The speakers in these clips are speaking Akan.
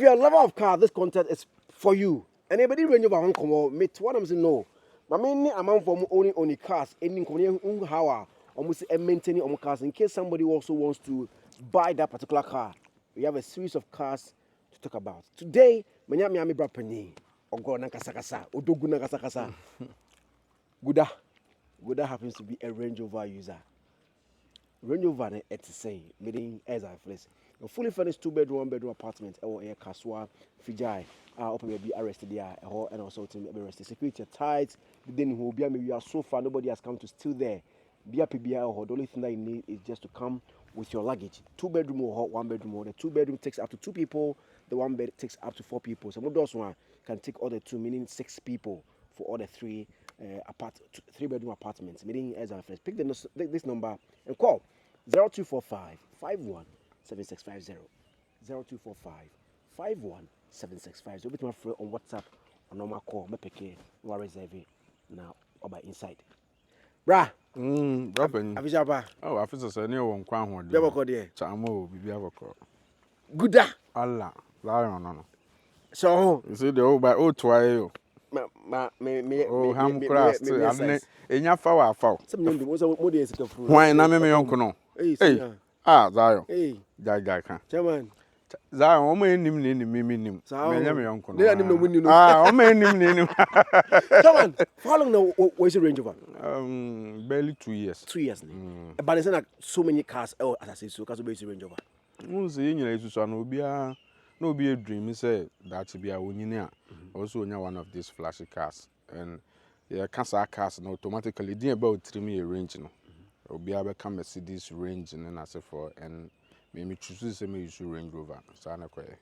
if you're a lover of car, this content is for you. Anybody Range Rover won't come out, mate. What I'm saying, no. My main amount for only cars, any how almost maintaining cars in case somebody also wants to buy that particular car. We have a series of cars to talk about. Today, Miami Brapani, Ogo Nakasakasa, Odogu Nakasakasa. Guda happens to be a Range Rover user. Range Rover, it's the same, meaning Zionfelix. A fully furnished 2-bedroom, 1-bedroom apartment, or a Kaswa, Fijai, open be arrested there, and also to be arrested. Security tight, then who be maybe are so far, nobody has come to steal there. Be a PBI or the only thing that you need is just to come with your luggage. 2-bedroom or 1-bedroom, or the 2-bedroom takes up to 2 people, the 1-bed takes up to 4 people. Some of those one can take all the 2, meaning 6 people for all the 3 3-bedroom apartments, meaning Zionfelix. Pick this number and call 0245 51 7650 0245 51 7650. Bit my friend on WhatsApp or normal call. Me peke no reserve now or by inside. Bra. Dropping. Avijaba. Oh, afisa say near one kwan ho de. Be boko de. Chamo bibi aboko. Gooda. Allah. Lion no. So, you see the old by old twaye. Oh, ham cross. Ane enya fa wa fa. Some nyem do so mo de sika furu. Why na me yonko no. Hey. Zion. Hey. Guy kan. Chairman. Zion, o me nim me nim. Me nya me yonko no. They nim no win no. O me nim. Chairman, how long now was the Range Rover? Barely 2 years. 2 years. But there's not so many cars as I say so cars be Range Rover. Say you nyina so no bia no be a dream say that be a wonyine a also onya one of these flashy cars and yeah cancer cars no automatically dey about 3 me range no obi abeka Mercedes range and as for and me choose say me use Range Rover so na koye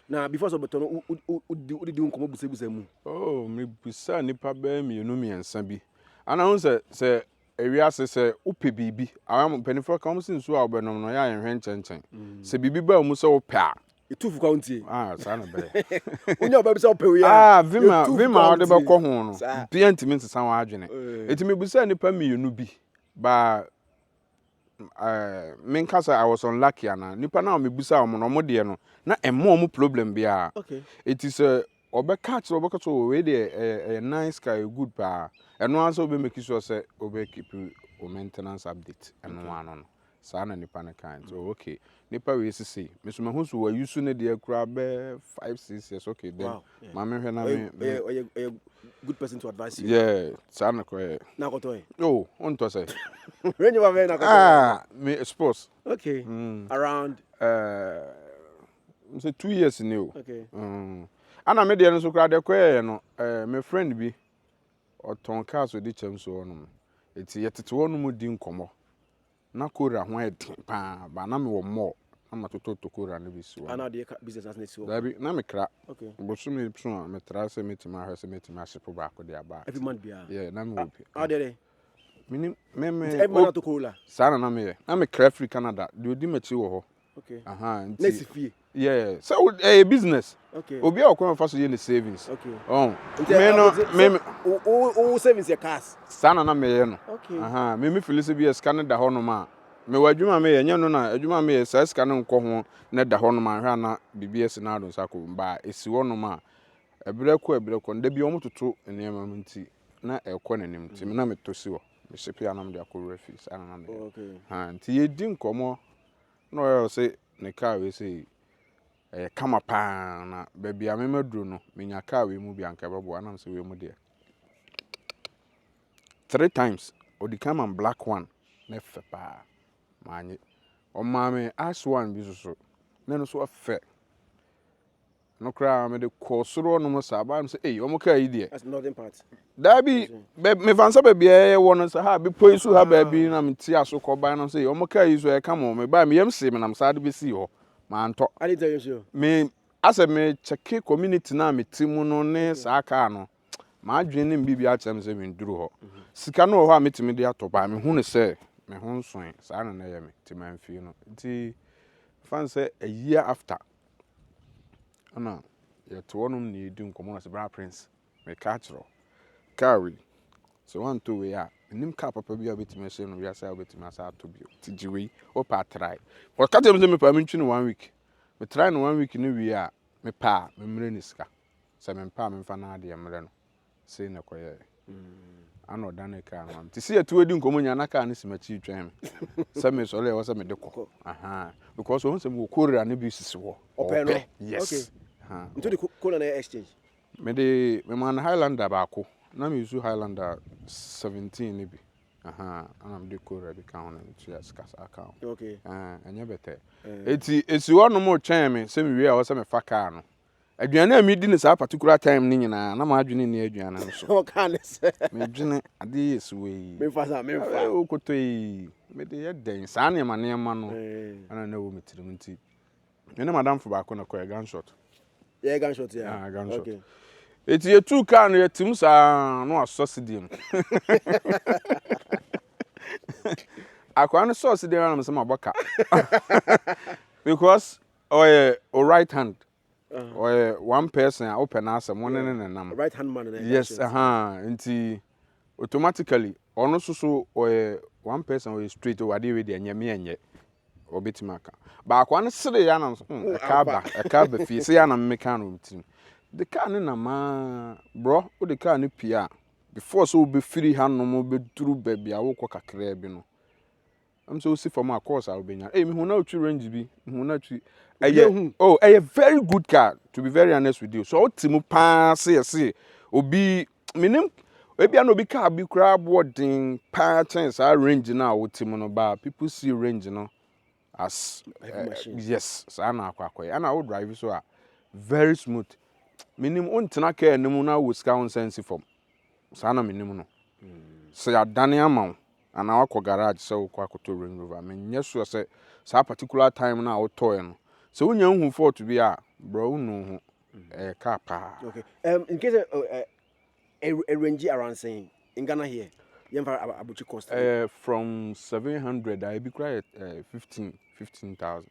na before so beto no udi nkomo busebusa mu oh me busa nipa ba me no me ensa bi ana say ewiase se upe bibi awam penifo ka omsin so abenom no ya yenhwe nchenchen se bibi ba mu se upe a etufu county sa na be unya oba bi se upe wi a vima ode be ko ho no bia ntimi nsesa wa adwene etimi busa nipa mienu bi ba menkasa I was unlucky ana nipa na me busa omo no mo de no na emo mo problem bia okay it is obe catch we dey a nice guy good pa eno answer be make sure say obe keep maintenance update eno ano no sa na nipa na kind so okay nipa we see me so mahu so we use ne dey kura be 5-6 years okay then ma me hwe na me good person to advise you yeah sa na ko na ko toy oh on to say Range Rover na ko me sports okay around say 2 years new okay ana me dey no so kura de ko no my friend bi oton cars we di chem so no eti yetete wonu mu di nkomo na kora ho eden pa ba na me wo mo na matoto kora na bisi wa ana de business as next da bi na me kra okay bo so me so me tra se metima ha se metima shipo ba ko de aba every month bia yeah na me obi how dey me every month to Corolla sana na me kra free Canada de odi machi wo ho okay nti next fee yeah so a business okay obi a ko fa so ye ne savings okay me no me o savings your cars sana na me ye no okay me feel say be Canada ho no ma me wadwuma me ye nye no na adwuma me ye sa sika no nko ho na da ho no ma hwa na BBS na adon sako ba esi ho no ma ebre ko nda bi omo toto enema nti na ekọ nanim nti me na me tosi ho me shepi anam de akọ refi sana na me okay nti ye di nkomo no yo say ne car we say kama pa na baby amemaduro no menya car we mu bi anka babo anam say we mu de 3 times odi come and black one na fe pa manye o mame ash one bi so na no so afe no kra me de kosoro no mo saba am say eh o mo car yi de that's northern part da bi me fansa baby e wono say ha bi poisu ha baby na me ti aso ko ban na say o mo car yi so e come me ba me yam say me na me sade be si ho manto I didn't tell you sure me ase me check community na me timu no ne sa aka no ma adwen ne mbibi a chem se me nduru ho sika no ho a metimi de atoba me hu ne se me hu nson sa na ye me ti man fi no nti fan say a year after ana ye to wonum ne di nkomo na se bra prince me ka chiro carry so one two we a nim ka papa bi a betimi se no ya sa betimi asa to bi ti jiwe o pa try o ka dem se me pa me ntwi no 1 week me try no 1 week ni wi a me pa me mre ni sika se me pa me fa na de mre no sei na koye ano dan ka no ti see etu edi nkomo nya na ka ne simachi twɛn se me so le wo se me de kɔ aha because won se me kokora ne bi sisi wo ope yes okay into the kola na exchange me de me man Highlander ba ko na me use Highlander 17 ne bi aha ana me de kokora bi ka hono to ya sika account okay anya bete esi wo no mo twɛn me se me wi a wo se me fa car no aduane a me di ne sa particular time ni nyina na ma adwene ne aduane no so o kan se me dwene ade yesu we me fa o kotoi me de ye den sa ne ma no ana na wo metirim nti me ne madam fo ba ko na ko gunshot gunshot ya gunshot okay eti ye two car no yetim sa no asosidi mu akwa no sosidi na me se maboka because o right hand or one person open as one nam right hand man yes nti automatically ono so one person or straight over dey with enye obetimaka ba akwa no sere ya na e ka ba fi se ya na mmeka no mtim the car na ma bro o the car no pia before so be free hanom be duru ba bia wo kɔ kakra bi no am so see from our course I will be me hu na otwi range bi hu na twi a very good car to be very honest with you so otimu pa say obi minim ebi an obi car bi kra boarding pa chance our range na otimu no ba people see range no as yes so na akwakoy and I would drive so very smooth minim ontena car nemu na wo ska on sense from so na minim no so ya dane amount and I walk garage so kwa koto Range Rover me nyeso say sa particular time na wo toy no so unya hu for to be a bro no car pa okay in case a range around saying in Ghana here yemfa abuchi cost from 700 I be quite 15,000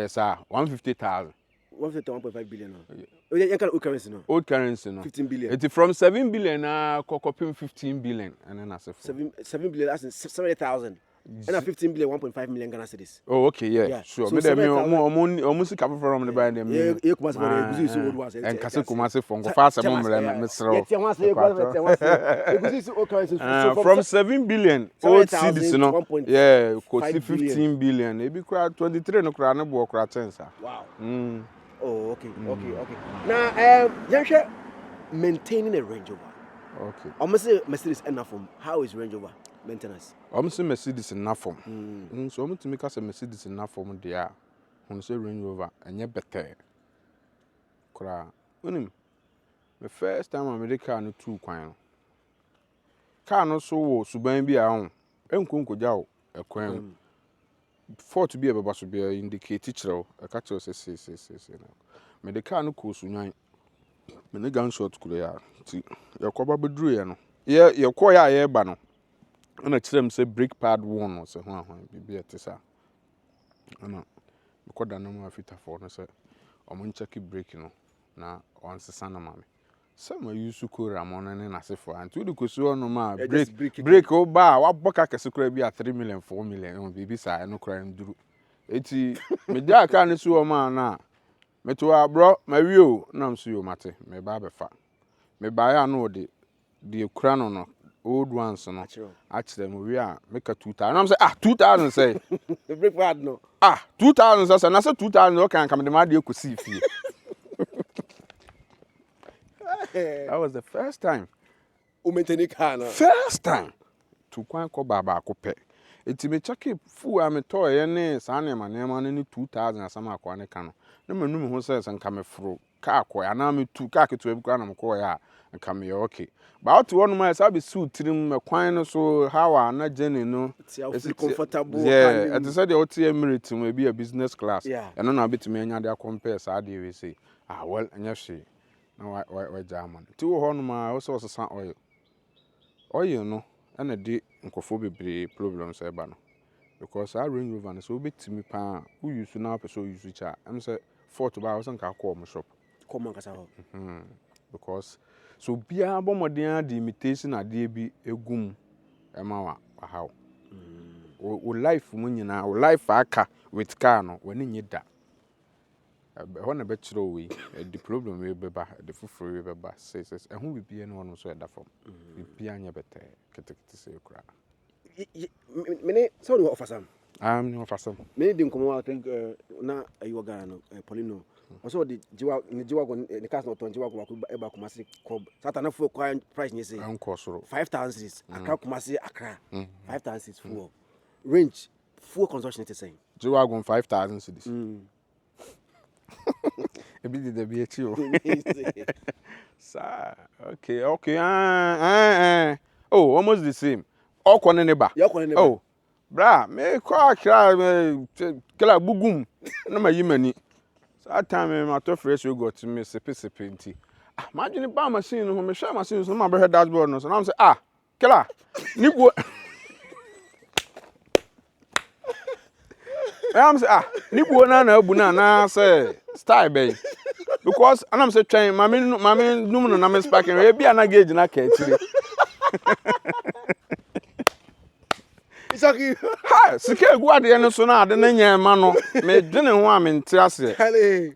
sir 150,000 1.5 billion no you can old currency no 15 billion it from 7 billion kokopim 15 billion and then as 7 billion that's 70,000 and 15 billion 1.5 million Ghana cedis. Oh okay yeah sure so me dem omo sika from the buy dem yeah kumase for egusi so old ones and kase kumase for go fast mo mre me sro yeah egusi so old currency from 7 billion old cedis no yeah ko 15 billion e bi kura 23 no kura ne bo kura tensa wow oh okay now Jansha maintaining a Range Rover okay almost Mercedes enough from how is Range Rover maintenance say Mercedes enough form so to make us a Mercedes enough form there when say Range Rover enye better kura unim the first time America no two kwan car no so wo suban bi a ho enkonkoja wo ekwan for to be a baba so be indicate kyerɛw eka kyerɛw say na me the car no ko sunwan me ne gunshot kura ya ti yakoba beduru ye no ye kɔ ya ye ba no na kyerɛm say brake pad 1 no say ho bibi etisa ana because na mo afita for no say omo check brake no na on sesa na mame say ma use kora mo na na sefo antu de kosu no ma brake o ba wa boka kese kora bi a 3 million 4 million bibi sa no kora nduru eti me dia aka ne su o ma na me to bro ma wi o na mso yo mate me ba befa me ba ya no de kura no old ones no actually we are make a 2000 I'm say 2000 say the brake pad no 2000 say na say 2000 o kan kam de ma de ko see fie that was the first time o maintain car na first time to kwan ko baba ko pe eti me check fu a me to ye ne sa na ma ne 2000 asama akwa ne ka no na manum ho say san ka me fro car ko ya na me tu car ke to e kwa na me ko ya nka me okay but out one my say be suit trim me kwan no so how na journey no it's comfortable yeah at say the ot Emirates we be a business class and no na betimi anya dey compare sa dey we say well anya hwe na wa German ti wo ho no ma wo so sesa oil no na dey nkofo bebre problems e ba no because our Range Rover no so betimi pa who use na person use cha am say fort ba wo so nka call mo shop come on kasa ho because so bia bomodin the imitation ade bi egum ema wa how o life mu nyina o life aka with car no woni nyida When a better way, the problem will be back, the fufu will be back, says, and who will be anyone who that form. Be any better, to say, cry. Many someone offer some. I'm no for some. Many didn't come out, I think, now you are Gano, Polino. Also, the Jiwa, the cast not on Jiwa, about Kumasi, Satana for quiet price, you say, Uncle Soro. 5,000, Accra Kumasi, Accra, 5,000 full. Range, full consumption, to say. Jiwagon 5,000 cities. A bit the BHU. Sir, okay. Oh, almost the same. All corner neighbor. Oh, bra, me cry, killer bugum. No, my yimani. So that time, my tough fresh you got to me, sippy. Imagine a bar machine who may share machines on my bread dashboard. And I'm saying, killer, Nipo. I'm saying, Nipo, Nana, say, style, babe. Because I'm saying, train, mammy, no, I'm expecting, maybe I'm not getting a catch. It's okay. Ha, sike guardian so na ade na nya ma no me dwene ho a me nte ase. Kale.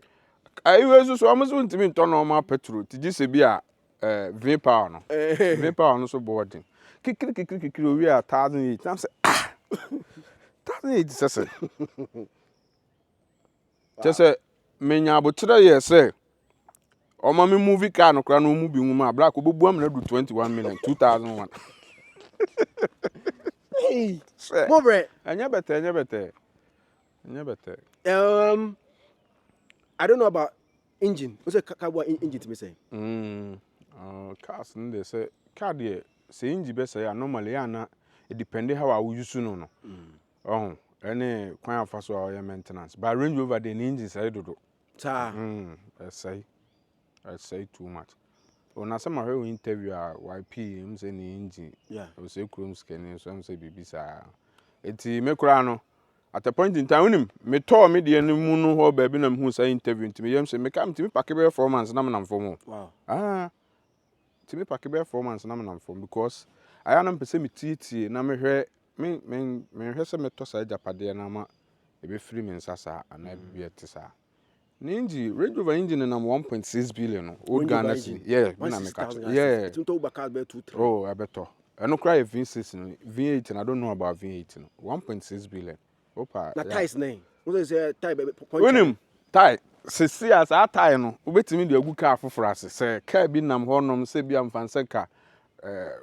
Ayi so amuso ntimi nto no ma petrol ti gise bi a vapor no. Vapor no so boarding. Kikiri owi a 1,800. Am say 1,800 sese. Just me nya abotre ye say o ma me movie car no kra no mu bi nwuma black obobu am na do 21 million 2001. Hey, more bread. Anya better. I don't know about engine. What's a car engine to me say? Cars, they say, car dear, say engine best say normally, it depends how I use no. Oh, any kind of fast or maintenance. But Range Rover the engine say do. I say too much. When I some heard interview YP, I'm saying engine. Yeah. I was say chrome scanning, so I'm say BBC. It's me crano. At a point in time, me told me the moon or baby, who say interview to me. I'm saying, me come to me pack a 4 months, and I'm for more. Wow. To me pack a 4 months, and I'm for because I am me tea, and I'm here. Me has a metosa Japade, and I'm a be free men sasa, and I be a tissa. Ninji, Range Rover engine and I'm 1.6 billion. Old Ghana, yeah, yeah. Oh, I better. I don't cry V6, V8, and I don't know about V8. 1.6 billion. Opa. That tie is name. What is a tie? When him tie, see as I tie no. Wait me the good car for us. Say, car be nam honum, say be am fancy car.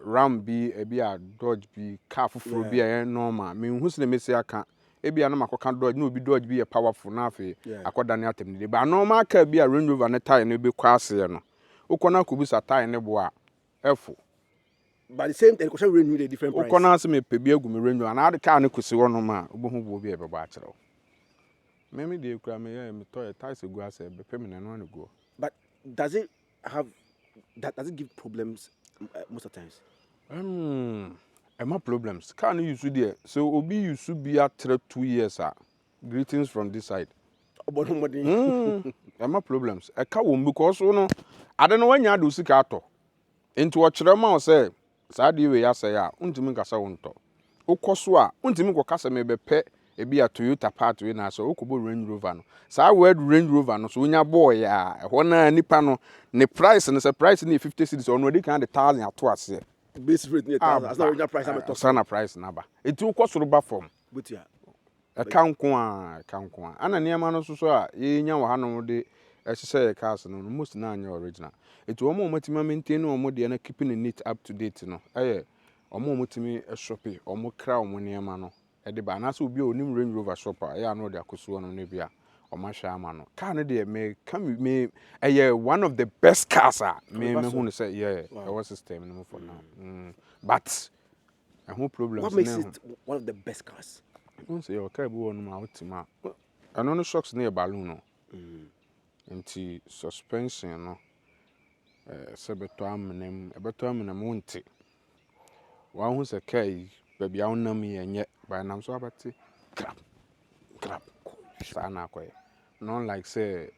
Ram be a Dodge be car for be a normal. Me who's the messy I can't. Ebi anam akoka Dodge no be Dodge be a powerful na fe akoda ne atem de ba normal car be a Range Rover ne tie no be kwase no ukona kubusa tie ne bo a efo but the same thing question renew the different price ukona se me pebi agu me Range Rover na ade car ne kusi wono ma obohu bo bi e beba akere me de kura me toy ties go ase be pem ne no go. But does it give problems most of the times? My problems. Can you use there? So Obi used to be at 2 years. Greetings from this side. My problems. I can't because I don't know when you do sick out. Into a chirama say, Sadi we ya say, Untimi Cassa won't. Okoswa, Untimi Cassa may be pet a be a Toyota part in us, so Okubo Range Rover. So I word Range Rover, no, so when your boy, one nipano, ne price and a price in the 50 cities already kind of 1,000 at twice. Base rate near 1,000. That's not original price. I'm talking. Sana price number. It will cost Rover form. But yeah, account kwa. Ana niema no so a ye nya wa no de ehye cars no most na anya original. It will mo matima maintain no mo de na keeping it neat up to date no. Omo motimi shopping, omo kra omo niema no. E de ba na so obi onim Range Rover shopper, ya no de akoso no ne bia. Omashama no. Car no de me come me one of the best cars me who say our system no for now. But I have problems. What makes it one of the best cars? Don't say okay bo no ma ultima. I know no shocks near balloon no. Nti suspension no se beto amnem wonte. Wa hu se kai baby a wonam ye by nam so abati crap. Sana kwai. Not like say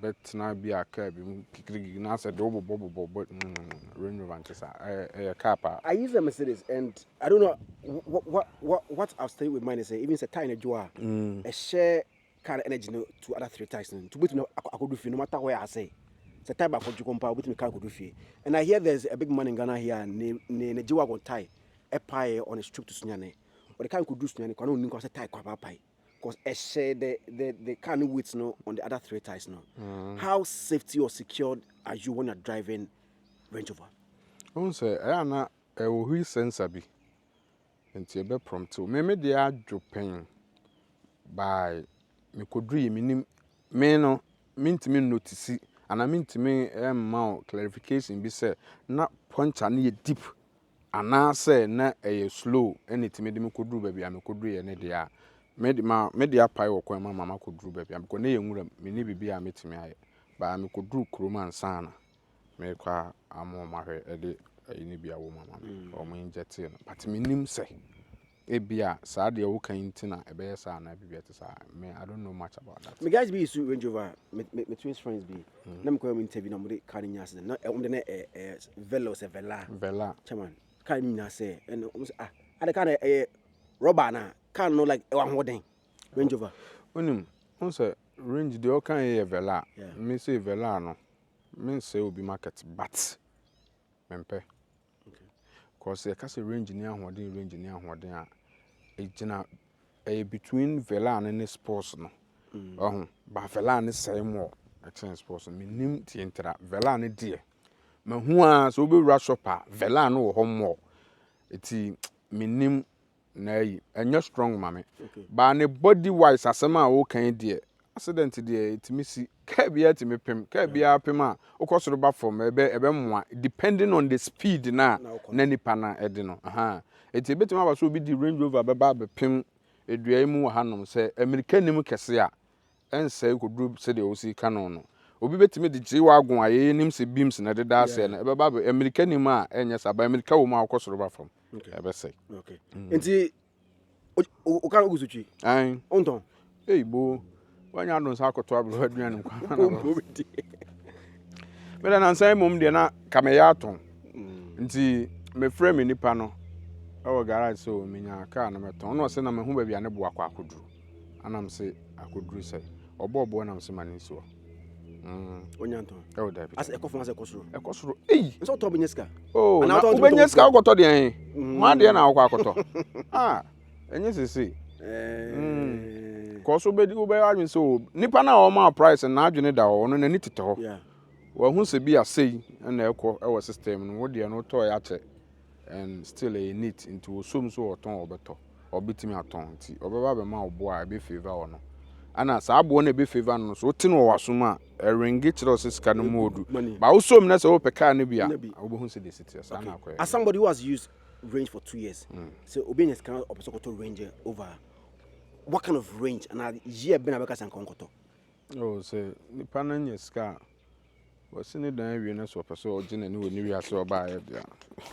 bet na be a car be kikiri na say do bobo but Range Rover a car. I use a Mercedes and I don't know what I've stayed with mine is even say tiny joa a share car energy no to other 3 times to bet no akodu fie no matter where I say. It's a type of compa bet me car could fie. And I hear there's a big man in Ghana here ne jiwa go tie a pie on a strip to Sunyane. But the car could do Sunyane can only cause a tie kwaba pie. Because I share the can weights no on the other 3 ties no. How safety or secured are you when you're driving Range Rover? I say I na e wo hu sensor bi. Nti e be prompt o. Me dey adwo pen by me kodru minim me no mintimi notice ana mintimi ma clarification bi say na puncher na deep ana say na e slow enitimi de me kodru ba bia me kodru ye ne dia me de apai wo kwan mama kodru ba bia because na ye nwura me ne bibia metimi aye ba me kodru kroma ansana me kwa amo mahwe e de ni bia wo mama o mo inject no but me nim say ebia saa de wo kan ntina e be saa na bibia te saa me I don't know much about that. Me guys be used to Range Rover me twins friends be na me ko interview na mo de car nya se na de na velo se vela chairman car ni na say and ade car na rubber na car no like e wa hoden Range Rover onim on say range de o kan e vela me say vela no me say obi market but mempe because e ka say range ni ahoden a e gina between vela and sports no ba vela ne say mo exchange sports me nim tientra vela ne die ma hu a so be wura shopper vela no wo ho mo eti me nim na yi enya strong mame ba ne body wise asema wo kan die accident die etimi si ka bia etimi pem ka bia pem a ukosoro ba from ebe mwa depending on the speed na nipa na ede no eti betima aba so obi di Range Rover beba be pem eduai mu hanom se American nim kese a ense kodru se de o si kanon no obi betimi de ji wagon aye nim se beams na de da se na beba be American nim a enya saba America wo ma ukosoro ba from ebe say okay enti o kan ogusuchi ai onton bo wanya don sa akoto abro aduan kwa meda na nsan mom de na kameya aton nti me frame me nipa no o garage so menya car na meton no se na me hu ba bia ne bo akwa akoduru anam se akoduru se obo na me se mani so onyanton o da bi as ekofo as ekosoro so to benyeska na ubenyeska akoto de ma de na akwa akoto enye sese Koso be di ube adwin so nipa na o ma price na adwin da ho no nani tete ho wa hu se bi asei na ekọ e system no wo de no to ya che and still a neat into some so oton obeto obetimi aton ti obeba be ma obo a be favor ho no ana sa abo na be favor no so ti no waso ma ringi chiro sika no modu ba wo som na se wo peka na bia wo hu se de city sa na akoya as somebody who has used range for 2 years so obedience can opposite range over what kind of range and year been abeka san konkoto say ni panan ska was ni dan wi na so person ogina ni woni wi ase oba ya dia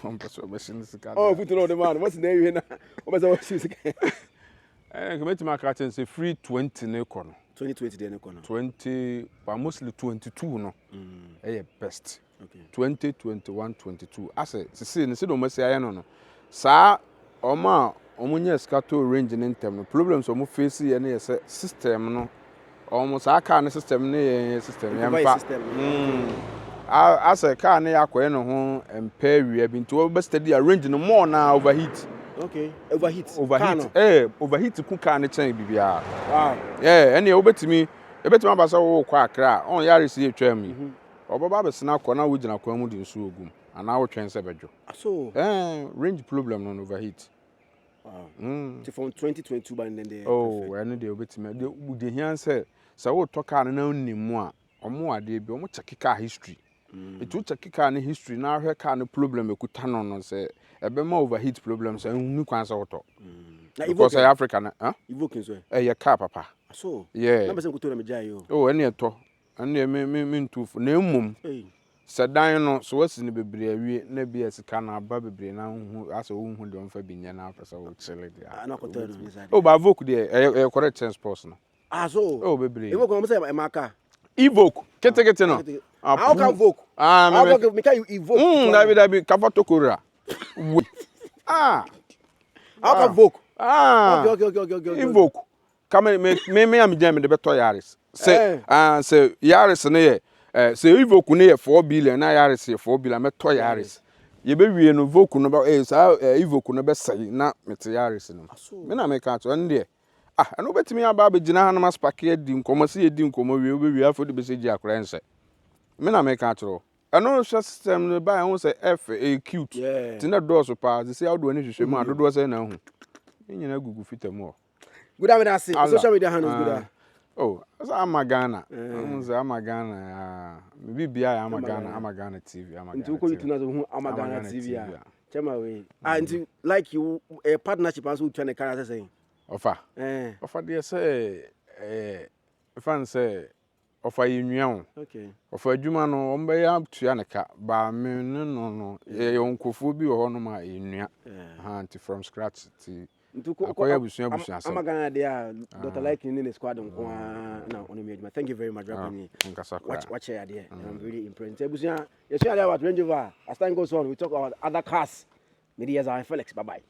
on person be sin ska put on the man what's the name na o person what shoes committee market say free 20 ne kono 2020 de ne kono 20 but mostly 22 no best okay 20 21 22 ase sisi ni se do masi aye no sa oma omunye scato range in term no problems omo face ye na say system no almost aka na system ne system yamfa asa car na yakoye no ho empa wi abi nti we study range no more na overheat okay overheat overheat ku car na chen bibia wow ene obetimi abasa wo kwa akra on yare si etwam oboba besina ko na wo gina kwa mu di nsu ogum ana wo twen se bejo so range problem no overheat. So from 2022 by then they and they obetime the here say so we talk car na nimu a omo ade bi omo check car history it will check car history na hwe car no problem ekuta no say ebe ma overheat problems enu kwan say woto na because Africa na evoking so your car papa so yeah na person ko to na me jai yo ene eto ene me ntufu na emum sedan no so wasi ne bebre awie na bia sika na aba bebre na hu asa wo hu de onfa binya na afasa wo chele dia na ko to no inside ba voke de correct transport no so bebre e voke mo say e maka evoke kete no how can voke me can you evoke dabi ka fotokora how can voke okay evoke come me am jam de beto Yaris. Say say Yaris na ye say Evoque na ye 4 billion na Yaris ye 4 billion meto Yaris. Ye be wie no Voque no ba sa Evoque no be say na mete Yaris no. Me na me ka to nde and obetimi aba abegina ha na maspake di nkomo se ye di nkomo wie obewie afo de be se gi akora nse. Me na me ka to ano system no ba ho say F cute. Ti na do so pa se how do ani hwehwe mu adodo say na hu. Nyina gugu fitam. Good afternoon, social media handles good. Oh, I'm a Ghana. I'm a Ghana. Maybe I'm a Ghana. I'm a Ghana TV. I'm a Ghana TV. I'm a Ghana TV. Chema way. And like you, a partnership as we trying to carry saying. Offer. Offer dear say, fan say, offer you new. Okay. Offer Juma no, umbe to Yanaka, but me no. Your uncle Phoebe or Honoma in Nia. Hunt from scratch to. I'm a Ghana there. Dr. Like in the squad on thank you very much for having me. Watch your idea. I'm really impressed. You see what Range Rover. As time goes on, we talk about other cars. Maybe as Zionfelix. Bye bye.